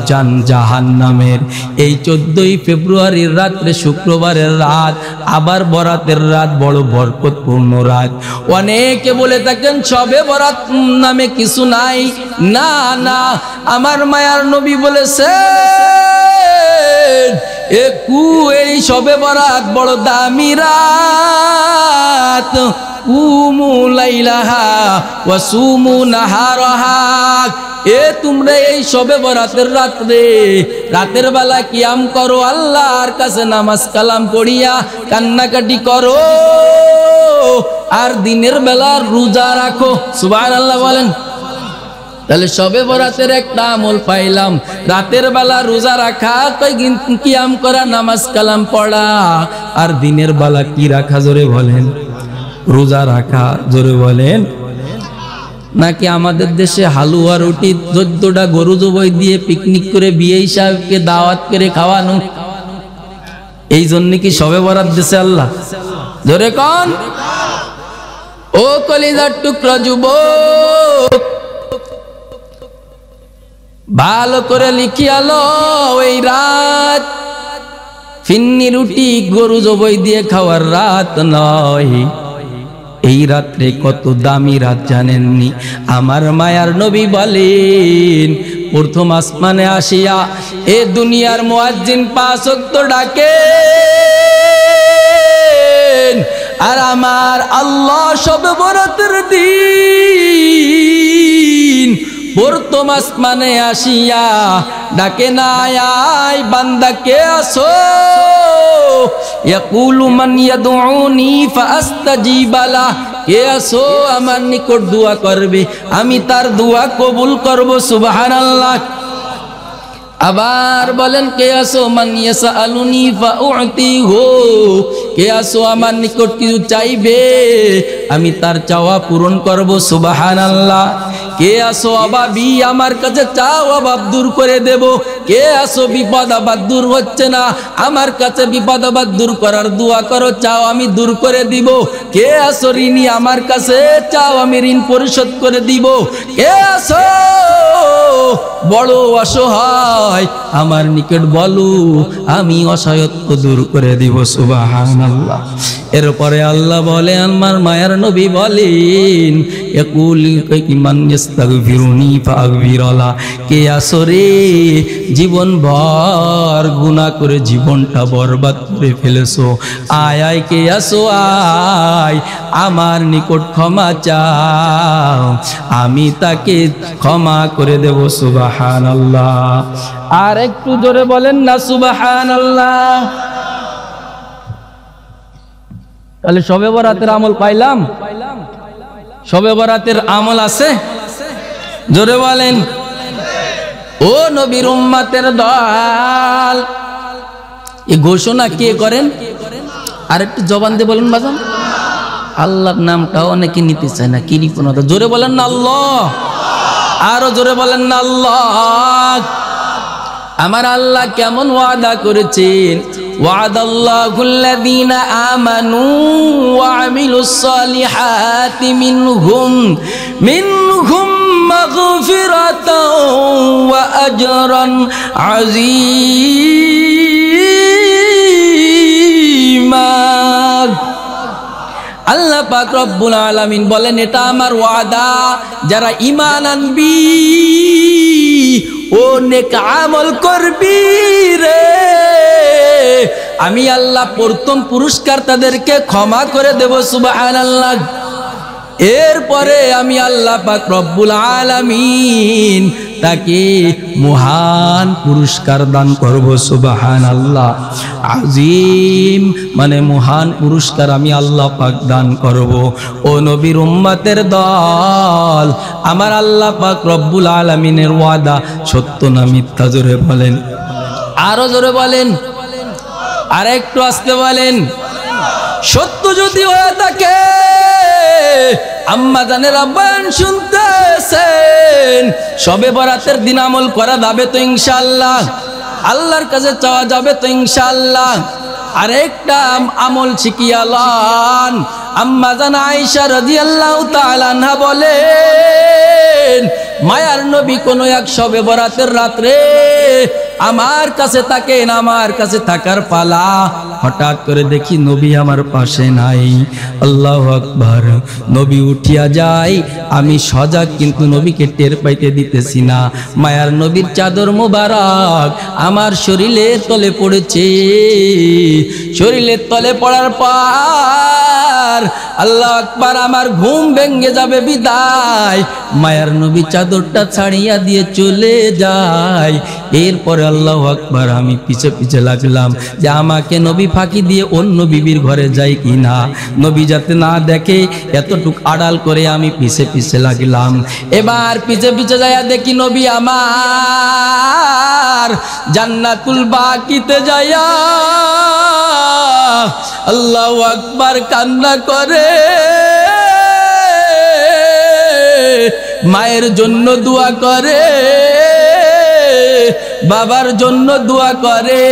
জাহান্নামের। এই 14ই ফেব্রুয়ারির রাত্রে, শুক্রবারের রাত, আবার বরাতের রাত, বড় বরকতপূর্ণ রাত। অনেকে বলে থাকেন শবে বরাত নামে কিছু নাই। না না, আমার মায়ার নবী বলেছেন এই শবে বরাত বড় দামি রাত। কুমু লাইলাহা ওয়া সুমু নাহারাহা। তোমরা এই শবে বরাতের রাত্রে, রাতের বেলা কিয়াম করো, আল্লাহর কাছে নামাজ কালাম পড়িয়া কান্নাকাটি করো, আর দিনের বেলা রোজা রাখো। সুবহানাল্লাহ বলেন। তাহলে শবে বরাতের একটা আমল পাইলাম, রাতের বেলা রোজা রাখা, কিয়াম করা, নামাজ কালাম পড়া, আর দিনের বেলা কি রাখা? জোরে বলেন। রোজা রাখা। জোরে বলেন। নাকি আমাদের দেশে হালুয়া রুটি 14টা গরু জবাই দিয়ে পিকনিক করে বিয়ে সাহেবকে দাওয়াত করে খাওয়ানো, এই জন্য কি শবে বরাত দিছে আল্লাহ? জোরে কোন? ও কলিজার টুকরা যুবক, ভালো করে লিখিয়ালো, এই রাত ফিন্নি রুটি গরু জবাই দিয়ে খাওয়ার রাত নয়। এই রাত্রে কত দামি রাত জানেননি? আমার মায়ার নবী বলেন, প্রথম আসমানে আসিয়া এ দুনিয়ার মুয়াজ্জিন 5 ওয়াক্ত ডাকে, আর আমার আল্লাহ শবে বরাতের দিন প্রথম আসমানে আসিয়া ডাকে না, আয় বান্দা কে আসো? ইয়াকুলু মান ইয়াদউনি ফাআস্তাজিবা লাহ। কে আসো আমার নিকট দোয়া করবে, আমি তার দোয়া কবুল করব। সুবহানাল্লাহ। আবার বলেন, কে আসো? মান ইয়াসআলুনি ফাউতিহু। কে আসো আমার নিকট কিছু চাইবে, আমি তার চাওয়া পূরণ করব। সুবহানাল্লাহ। কে আসো অভাবী, আমার কাছে চাও, অভাব দূর করে দেব। কে আসো বিপদ আপদ দূর হচ্ছে না, আমার কাছে বিপদ আপদ দূর করার দোয়া করো, চাও আমি দূর করে দিব। কে আসো ঋণী, আমার কাছে চাও আমি ঋণ পরিশোধ করে দিব। কে আসো বড় অসহায়, আমার নিকট বলো, আমি অসহায়ত্ব দূর করে দিব। সুবহানাল্লাহ। এরপরে আল্লাহ বলে, আমার মায়ার নবী বলেন, ইয়াকুল মান ইস্তাগফিরুনি ফাগফিরালা। কে আসো রে, জীবন ভর গুনাহ করে জীবনটা বরবাদ করে ফেলেছো, আয় আয় কে আসো, আয় আমার নিকট ক্ষমা চাও, আমি তাকে ক্ষমা করে দেব। সুবহানাল্লাহ। আর একটু জোরে বলেন না সুবহানাল্লাহ। তাহলে শবে বরাতের আমল পাইলাম। শবে বরাতের আমল আছে? জোরে বলেন। ও নবীর উম্মতের দল, এই ঘোষণা কে করেন? আর একটু জবান দিয়ে বলেন বাজান। আল্লাহর নামটা অনেকে নিতে চায় না, কি নিপুণতা। জোরে বলেন না আল্লাহ। আরো জোরে বলেন না আল্লাহ। আমার আল্লাহ কেমন ওয়াদা করেছেন? ওয়াদাল্লাহুল্লাযীনা আমানু ওয়া আমিলুস সালিহাতি মিনহুম মাগফিরাতাও ওয়া আজরান আযীমা। আল্লাহ পাক রব্বুল আলামিন বলেন, এটা আমার ওয়াদা, যারা ঈমান আনবি ও নেক আমল করবি রে, আমি আল্লাহ প্রথম পুরস্কার তাদেরকে ক্ষমা করে দেব। সুবহানাল্লাহ। এরপরে আমি আল্লাহ পাক রব্বুল আলামিন তাকে মহান পুরস্কার দান করব। সুবহানাল্লাহ। আজিম মানে মহান পুরস্কার আমি আল্লাহ পাক দান করব। ও নবীর উম্মতের দল, আমার আল্লাহ পাক রব্বুল আলামিনের ওয়াদা সত্য না মিথ্যা? জোরে বলেন। আরো জোরে বলেন। আর একটু আসতে বলেন। সত্য যদি হয়ে থাকে, আম্মা জানেরা বয়ান শুনতেছেন, শবে বরাতের দিন আমল করা যাবে তো ইনশাআল্লাহ? আল্লাহর কাছে চাওয়া যাবে তো ইনশাআল্লাহ? আরেকটা আমল শিখিয়ালান। আম্মা জান আয়েশা রাদিয়াল্লাহু তাআলা আনহা বলেন, মায়ার নবী কোন এক শবে বরাতের রাত্রে আমার কাছে থাকেন, আমার কাছে থাকার পালা। হঠাৎ করে দেখি নবী আমার পাশে নাই। আল্লাহু আকবার। নবী উঠিয়া যায়, আমি সজাগ কিন্তু নবীকে টের পাইতে দিতেছি না। মায়ার নবীর চাদর মোবারক আমার শরীরের তলে পড়েছে। শরীরের তলে পড়ার পর আল্লাহু আকবার, আমার ঘুম ভেঙে যাবে বিদায় মায়ার নবী চাদরটা ছাড়িয়া দিয়ে চলে যায়। এরপরে আল্লাহু আকবার, আমি পিছে পিছে লাগলাম যে আমাকে নবী ফাঁকি দিয়ে অন্য বিবির ঘরে যায় কিনা, নবী যাতে না দেখে এতটুক আড়াল করে আমি পিছে পিছে লাগলাম। এবার পিছে পিছে যাইয়া দেখি নবী আমার জান্নাতুল বাকিতে যাইয়া আল্লাহু আকবার কান্না করে মায়ের জন্য দোয়া করে, বাবার জন্য দোয়া করে।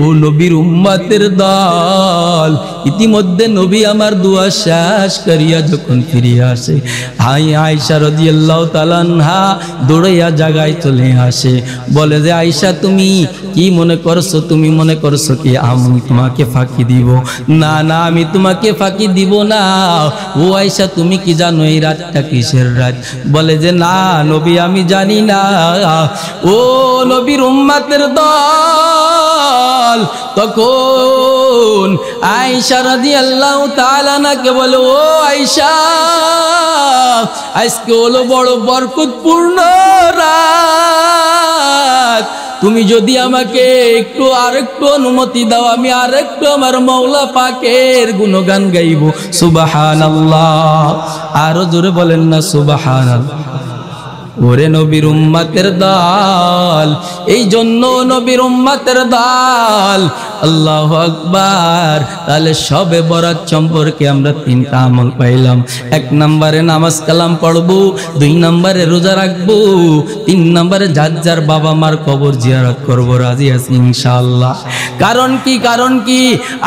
ও নবীর উম্মতের দল, ইতিমধ্যে নবী আমার দোয়া শেষ করিয়া যখন ফিরিয়া আসে, আয়েশা রাদিয়াল্লাহু তাআলা আনহা দৌড়াইয়া জায়গায় চলে আসে। বলে যে আয়েশা, তুমি কি মনে করছো? তুমি মনে করছো কি আমি তোমাকে ফাঁকি দিব? না না, আমি তোমাকে ফাঁকি দিব না। ও আয়েশা, তুমি কি জানো এই রাতটা কিসের রাত? বলে যে না নবী, আমি জানি না। ও নবীর উম্মতের দল, তখন আয়েশা রাদিয়াল্লাহু তাআলা আনহাকে বলে, ও আয়েশা, আজকে হলো বড় বরকতপূর্ণ রাত। তুমি যদি আমাকে একটু আরেকটু অনুমতি দাও, আমি আরেকটু আমার মওলা পাকের গুণগান গাইব। সুবহানাল্লাহ। আরো জোরে বলেন না সুবহানাল্লাহ। ওরে নবীর উম্মতের দল, এই জন্য নবীর উম্মতের দল। আল্লাহু আকবার। তাহলে শবে বরাত সম্পর্কে আমরা তিনটা আমল পাইলাম। 1 নম্বরে নামাজ কালাম পড়বো, 2 নম্বরে রোজা রাখবো, 3 নম্বরে যার যার বাবা মার কবর জিয়ারত করব। রাজি আছি ইনশাআল্লাহ? কারণ কি? কারণ কি?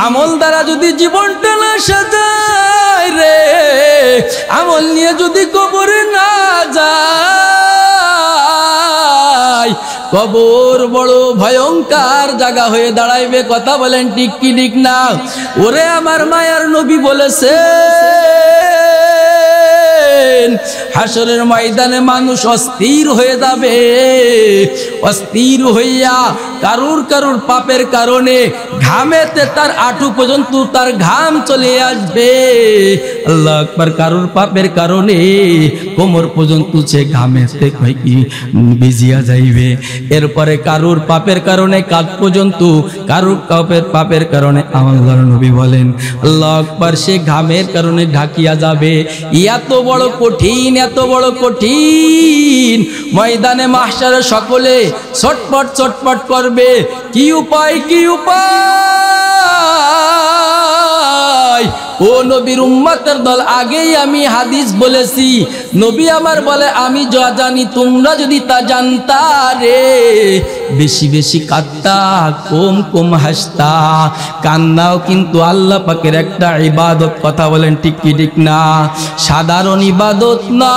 আমল দ্বারা যদি জীবনটা না সাজায় রে, আমল নিয়ে যদি কবরে না যায়, কবর বড় ভয়ঙ্কর জায়গা হয়ে দাঁড়াইবে। কথা বলেন ঠিক কি ঠিক না? ওরে আমার মায়ার নবী বলেছেন, হাসরের ময়দানে মানুষ অস্থির হয়ে যাবে। অস্থির হইয়া কারুর কারুর পাপের কারণে ঘামেতে তার আঁটু পর্যন্ত তার ঘাম চলে আসবে। আল্লাহু আকবার। কারুর পাপের কারণে কোমর পর্যন্ত সে ঘামেতে ভিজিয়া যাইবে। এরপরে কারুর পাপের কারণে কাঁধ পর্যন্ত, কারুর পাপের কারণে আল্লাহর নবী বলেন আল্লাহু আকবার, সে ঘামের কারণে ঢাকিয়া যাবে। এত বড় কঠিন, এত বড় কঠিন ময়দানে মাহশারে সকলে ছটপট ছটপট করবে। কি উপায়? কি উপায়? ও নবীর উম্মতের দল, আগেই আমি হাদিস বলেছি, নবী আমার বলে, আমি যা জানি তোমরা যদি তা জানতা রে, বেশি বেশি কাঁদতা, কম কম হাসতা। কান্নাও কিন্তু আল্লাহ পাকের একটা ইবাদত। কথা বলেন ঠিক কি ঠিক না? সাধারণ ইবাদত নয়,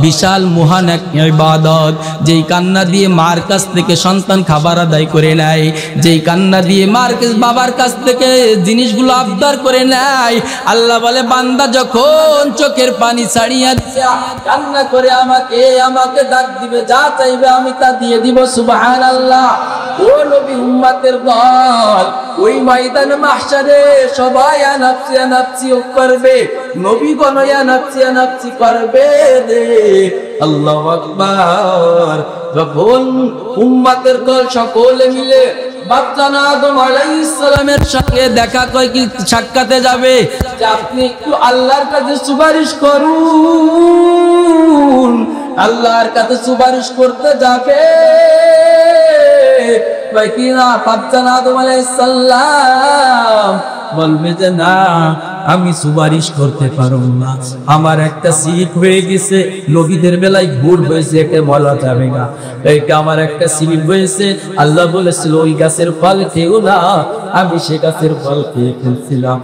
বিশাল মহান এক ইবাদত। যেই কান্না দিয়ে মার কাছ থেকে সন্তান খাবার আদায় করে নেয়, যেই কান্না দিয়ে বাবার কাছ থেকে জিনিসগুলো আবদার করে নেয়, আল্লাহ বলে বান্দা যখন চোখের পানি ছাড়িয়া কান্না করে আমাকে ডাক দিবে, যা চাইবে আমি তা দিয়ে দিব। সুবহানাল্লাহ। ও নবী উম্মতের দল, ওই ময়দানে মাহশারে সবাই আনাফসি আনাফসি করবে, নবীগণ আনাফসি আনাফসি করবে রে। আল্লাহু আকবার। যখন উম্মতের দল সকলে মিলে বাপজান আদম আলাইহিস সালামের সঙ্গে দেখা করে কি সাক্ষাতে যাবে, যে আপনি একটু আল্লাহর কাছে সুপারিশ করুন। আল্লাহর কাছে সুপারিশ করতে যাবে কিনা বাপজান আদম আলাইহিস সালাম বলবে যে না, আমি সুপারিশ করতে পারবো না। আমার একটা স্লিপ হয়ে গেছে, নবীদের বেলায় ভুল হয়েছে, একে বলা যাবে না। একে আমার একটা স্লিপ হয়েছে, আল্লাহ বলেছিল ওই গাছের ফল খেও না, আমি সে গাছের ফল খেয়ে ফেলছিলাম।